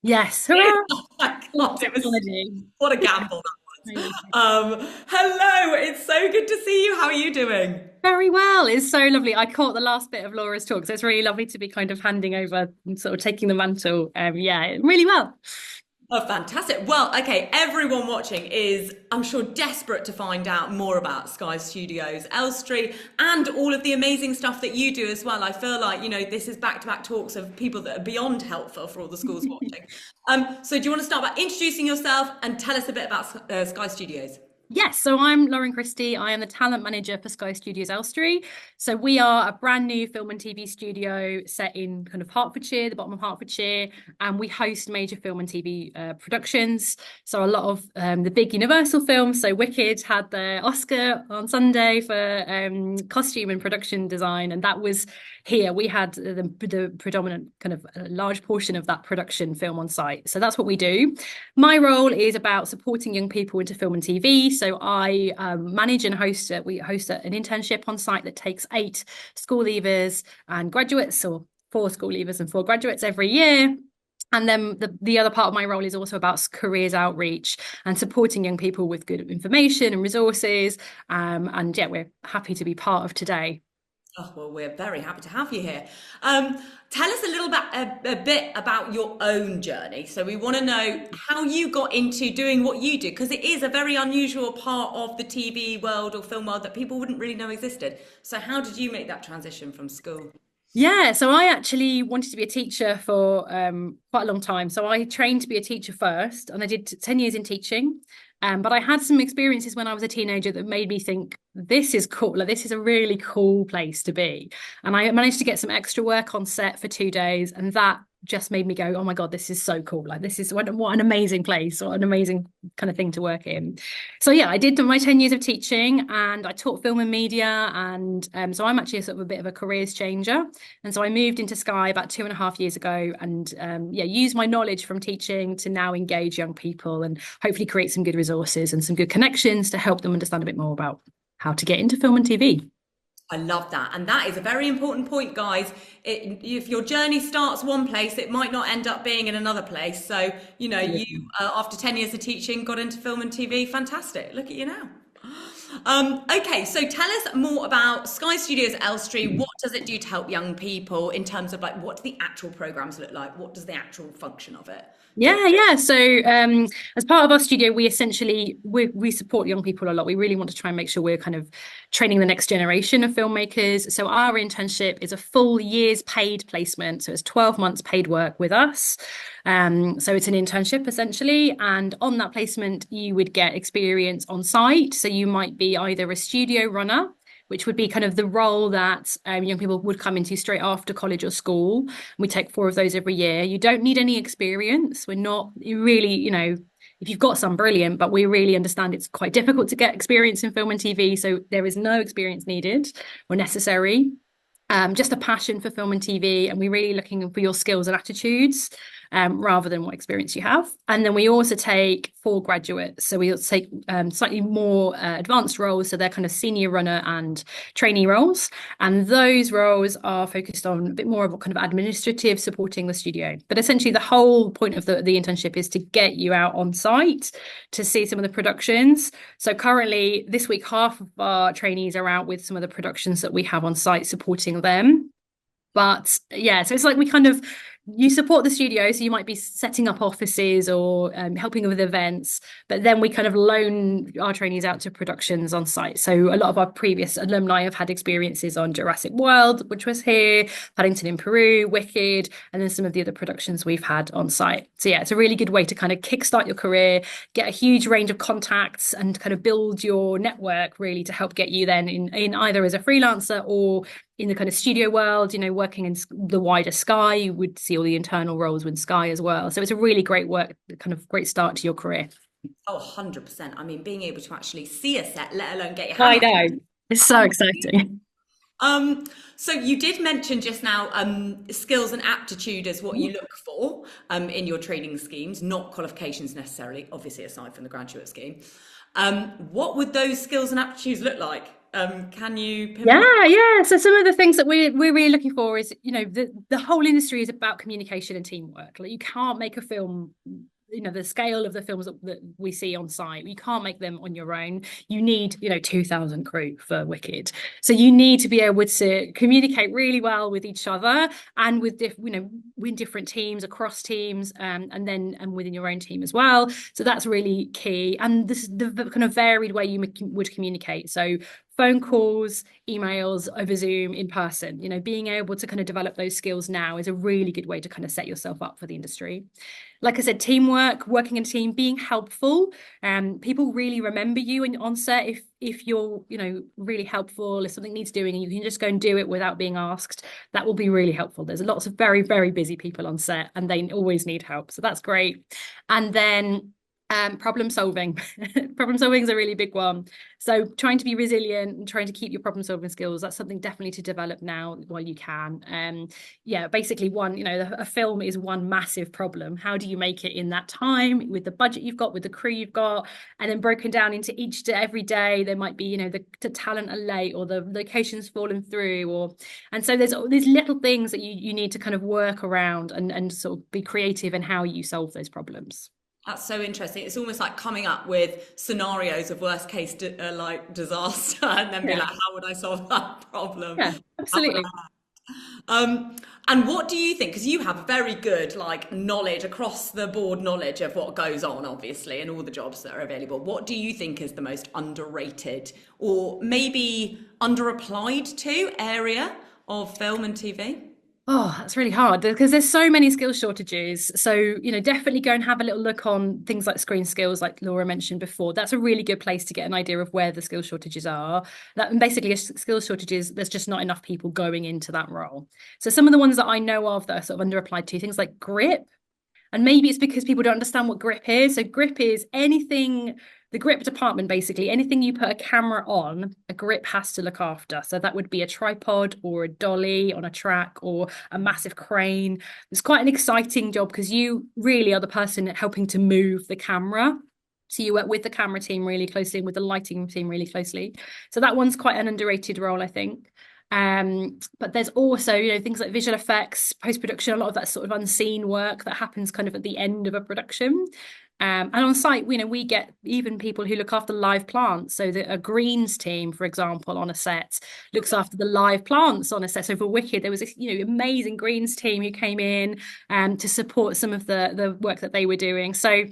Yes, hurrah! I All can't, it was technology. what a gamble that Amazing. was. Hello, it's so good to see you. How are you doing? Very well. It's so lovely. I caught the last bit of Laura's talk, so it's really lovely to be kind of handing over and sort of taking the mantle. Yeah, really well. Oh, fantastic. Well, okay, everyone watching is, I'm sure, desperate to find out more about Sky Studios Elstree and all of the amazing stuff that you do as well. I feel like, this is back-to-back talks of people that are beyond helpful for all the schools watching. So do you want to start by introducing yourself and tell us a bit about Sky Studios? Yes, so I'm Lauren Christie. I am the talent manager for Sky Studios Elstree. So we are a brand new film and TV studio set in kind of Hertfordshire, the bottom of Hertfordshire, and we host major film and TV productions. So a lot of the big Universal films. So Wicked had their Oscar on Sunday for costume and production design, and that was here. We had the predominant kind of large portion of that production film on site. So that's what we do. My role is about supporting young people into film and TV. So I manage and host it. We host an internship on site that takes 8 school leavers and graduates, or 4 school leavers and 4 graduates every year. And then the other part of my role is also about careers outreach and supporting young people with good information and resources. And yeah, we're happy to be part of today. Oh, well, we're very happy to have you here. Tell us a little bit, a bit about your own journey. So we want to know how you got into doing what you do, because it is a very unusual part of the TV world or film world that people wouldn't really know existed. So how did you make that transition from school? Yeah, so I actually wanted to be a teacher for quite a long time. So I trained to be a teacher first, and I did 10 years in teaching. But I had some experiences when I was a teenager that made me think this is cool. Like, this is a really cool place to be. And I managed to get some extra work on set for 2 days, and that just made me go, oh my God, this is so cool. Like, this is what an amazing place, or an amazing kind of thing to work in. So yeah, I did my 10 years of teaching, and I taught film and media. And so I'm actually a sort of a bit of a careers changer. And so I moved into Sky about 2.5 years ago, and yeah, use my knowledge from teaching to now engage young people and hopefully create some good resources and some good connections to help them understand a bit more about how to get into film and TV. I love that. And that is a very important point, guys. If your journey starts one place, it might not end up being in another place. So, you, after 10 years of teaching, got into film and TV. Fantastic. Look at you now. Okay, so tell us more about Sky Studios Elstree. What does it do to help young people in terms of like what do the actual programs look like? What does the actual function of it do? Yeah. So as part of our studio, we essentially we support young people a lot. We really want to try and make sure we're kind of training the next generation of filmmakers. So our internship is a full year's paid placement. So it's 12 months paid work with us. So it's an internship essentially. And on that placement, you would get experience on site. So you might be either a studio runner, which would be kind of the role that young people would come into straight after college or school. We take 4 of those every year. You don't need any experience. We're not really, if you've got some, brilliant, but we really understand it's quite difficult to get experience in film and TV. So there is no experience needed or necessary. Just a passion for film and TV, and we're really looking for your skills and attitudes rather than what experience you have. And then we also take 4 graduates, so we also take slightly more advanced roles, so they're kind of senior runner and trainee roles, and those roles are focused on a bit more of a kind of administrative supporting the studio. But essentially, the whole point of the internship is to get you out on site to see some of the productions. So currently, this week, half of our trainees are out with some of the productions that we have on site supporting them. But yeah, so it's like we kind of you support the studio, so you might be setting up offices or helping with events, but then we kind of loan our trainees out to productions on site. So a lot of our previous alumni have had experiences on Jurassic World, which was here, Paddington in Peru, Wicked, and then some of the other productions we've had on site. So yeah, it's a really good way to kind of kickstart your career, get a huge range of contacts, and kind of build your network really to help get you then in either as a freelancer or in the kind of studio world, working in the wider Sky. You would see all the internal roles with Sky as well. So it's a really great start to your career. Oh, 100%. I mean, being able to actually see a set, let alone get your I hands know. It's so on. exciting. So you did mention just now skills and aptitude as what you look for in your training schemes, not qualifications necessarily, obviously aside from the graduate scheme. What would those skills and aptitudes look like? Can you pinpoint? Yeah. So some of the things that we're really looking for is, the whole industry is about communication and teamwork. Like you can't make a film, the scale of the films that we see on site, you can't make them on your own. You need, 2,000 crew for Wicked. So you need to be able to communicate really well with each other and with with different teams, across teams, and within your own team as well. So that's really key. And this is the kind of varied way you would communicate. So phone calls, emails, over Zoom, in person, being able to kind of develop those skills now is a really good way to kind of set yourself up for the industry. Like I said, teamwork, working in a team, being helpful. People really remember you on set if you're, really helpful. If something needs doing and you can just go and do it without being asked, that will be really helpful. There's lots of very, very busy people on set and they always need help. So that's great. And then problem solving. Problem solving is a really big one. So trying to be resilient and trying to keep your problem solving skills, that's something definitely to develop now while you can. Basically a film is one massive problem. How do you make it in that time with the budget you've got, with the crew you've got, and then broken down into every day there might be, the talent are late or the location's fallen through, and so there's these little things that you need to kind of work around and sort of be creative in how you solve those problems. That's so interesting. It's almost like coming up with scenarios of worst case like disaster, and then be Yeah. like, how would I solve that problem? Yeah, absolutely. And what do you think? Because you have very good like knowledge across the board knowledge of what goes on, obviously, and all the jobs that are available. What do you think is the most underrated or maybe underapplied to area of film and TV? Oh, that's really hard because there's so many skill shortages. So, definitely go and have a little look on things like screen skills, like Laura mentioned before. That's a really good place to get an idea of where the skill shortages are. That basically skill shortages, there's just not enough people going into that role. So some of the ones that I know of that are sort of underapplied to, things like grip. And maybe it's because people don't understand what grip is. So grip is anything, the grip department, basically, anything you put a camera on, a grip has to look after. So that would be a tripod or a dolly on a track or a massive crane. It's quite an exciting job because you really are the person helping to move the camera. So you work with the camera team really closely and with the lighting team really closely. So that one's quite an underrated role, I think. But there's also, things like visual effects, post-production, a lot of that sort of unseen work that happens kind of at the end of a production. And on site, we get even people who look after live plants. So a greens team, for example, on a set looks after the live plants on a set. So for Wicked, there was this, amazing greens team who came in to support some of the work that they were doing. So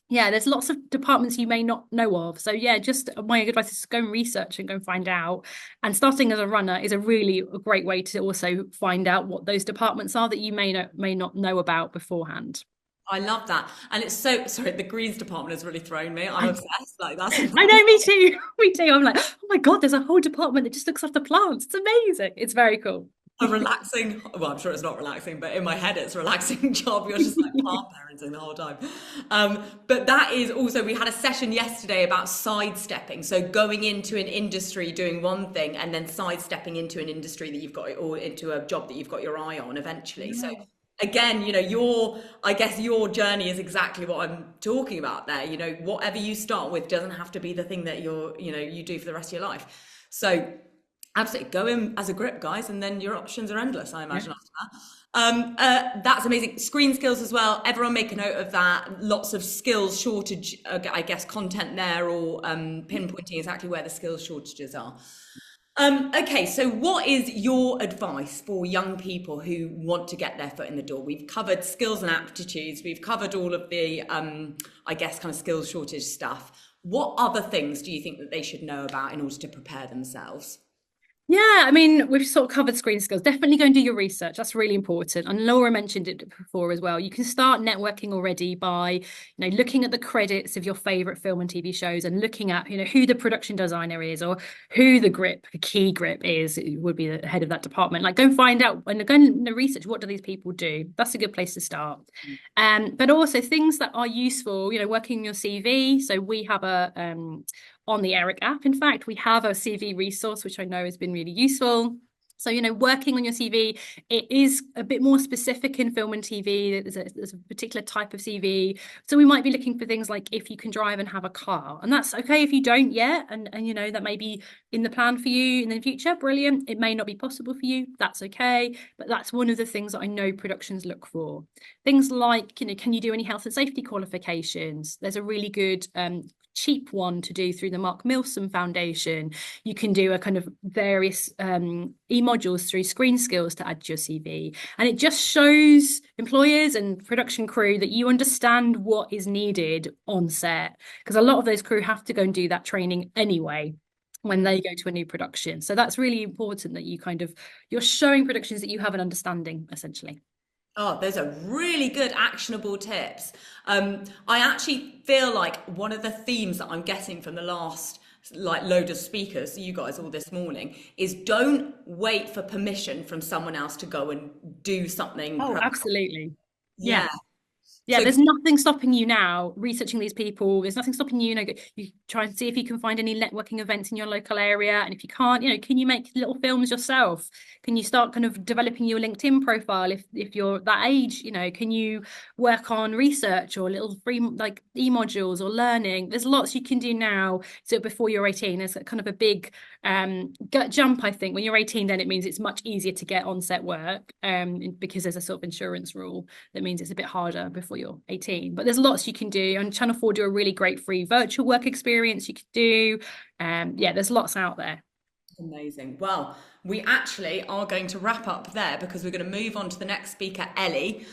yeah, there's lots of departments you may not know of. So yeah, just my advice is to go and research and go and find out. And starting as a runner is a great way to also find out what those departments are that you may not know about beforehand. I love that. And it's so, sorry, the greens department has really thrown me. I'm obsessed. Like that's I know, me too. Me too. I'm like, oh my God, there's a whole department that just looks after plants. It's amazing. It's very cool. a relaxing, well, I'm sure it's not relaxing, but in my head it's a relaxing job. You're just like plant parenting the whole time. But that is also, we had a session yesterday about sidestepping. So going into an industry, doing one thing, and then sidestepping into an industry that you've got, or into a job that you've got your eye on eventually. So again, I guess your journey is exactly what I'm talking about there. Whatever you start with doesn't have to be the thing that you do for the rest of your life. So absolutely go in as a grip, guys, and then your options are endless, I imagine, after that. That's amazing. Screen skills as well. Everyone make a note of that. Lots of skills shortage, I guess, content there, or pinpointing exactly where the skills shortages are. Okay, so what is your advice for young people who want to get their foot in the door? We've covered skills and aptitudes. We've covered all of the, I guess, kind of skills shortage stuff. What other things do you think that they should know about in order to prepare themselves? Yeah, I mean, we've sort of covered screen skills. Definitely go and do your research. That's really important. And Laura mentioned it before as well. You can start networking already by, looking at the credits of your favorite film and TV shows and looking at, who the production designer is or who the key grip is. It would be the head of that department. Like, go and find out and go and research, what do these people do? That's a good place to start. But also things that are useful, working on your CV. So we have on the Eric app, in fact, we have a CV resource, which I know has been really useful. So, working on your CV, it is a bit more specific in film and TV. There's a particular type of CV. So we might be looking for things like if you can drive and have a car. And that's okay if you don't yet. And that may be in the plan for you in the future. Brilliant. It may not be possible for you. That's okay. But that's one of the things that I know productions look for. Things like, can you do any health and safety qualifications? There's a really good cheap one to do through the Mark Milsom Foundation. You can do a kind of various e-modules through Screen Skills to add to your CV. And it just shows employers and production crew that you understand what is needed on set, because a lot of those crew have to go and do that training anyway when they go to a new production. So that's really important that you're showing productions that you have an understanding, essentially. Oh, those are really good actionable tips. I actually feel like one of the themes that I'm getting from the last load of speakers, you guys all this morning, is don't wait for permission from someone else to go and do something. Oh, absolutely. Yeah. Yeah. Yeah, So there's nothing stopping you now researching these people. There's nothing stopping you. You try and see if you can find any networking events in your local area. And if you can't, can you make little films yourself? Can you start kind of developing your LinkedIn profile if you're that age? Can you work on research or little free like e-modules or learning? There's lots you can do now. So before you're 18, there's kind of a big gut jump. I think when you're 18, then it means it's much easier to get on-set work because there's a sort of insurance rule that means it's a bit harder before you're 18. But there's lots you can do. On Channel 4 do a really great free virtual work experience you could do. There's lots out there. amazing. Well, we actually are going to wrap up there because we're going to move on to the next speaker, Ellie.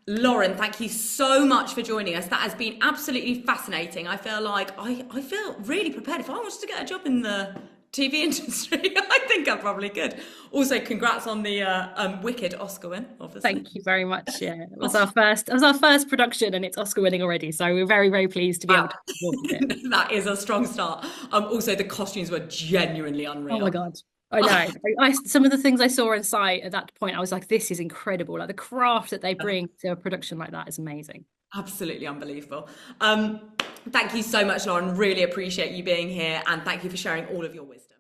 Lauren, thank you so much for joining us. That has been absolutely fascinating. I feel like I feel really prepared. If I wanted to get a job in the TV industry, I think I probably could. Also, congrats on the Wicked Oscar win, obviously. Thank you very much. Yeah, it was our first production, and it's Oscar winning already. So we're very, very pleased to be able to support it. That is a strong start. Also, the costumes were genuinely unreal. Oh my God. I know. Some of the things I saw on site at that point, I was like, this is incredible. Like the craft that they bring to a production like that is amazing. Absolutely unbelievable. Thank you so much, Lauren. Really appreciate you being here, and thank you for sharing all of your wisdom.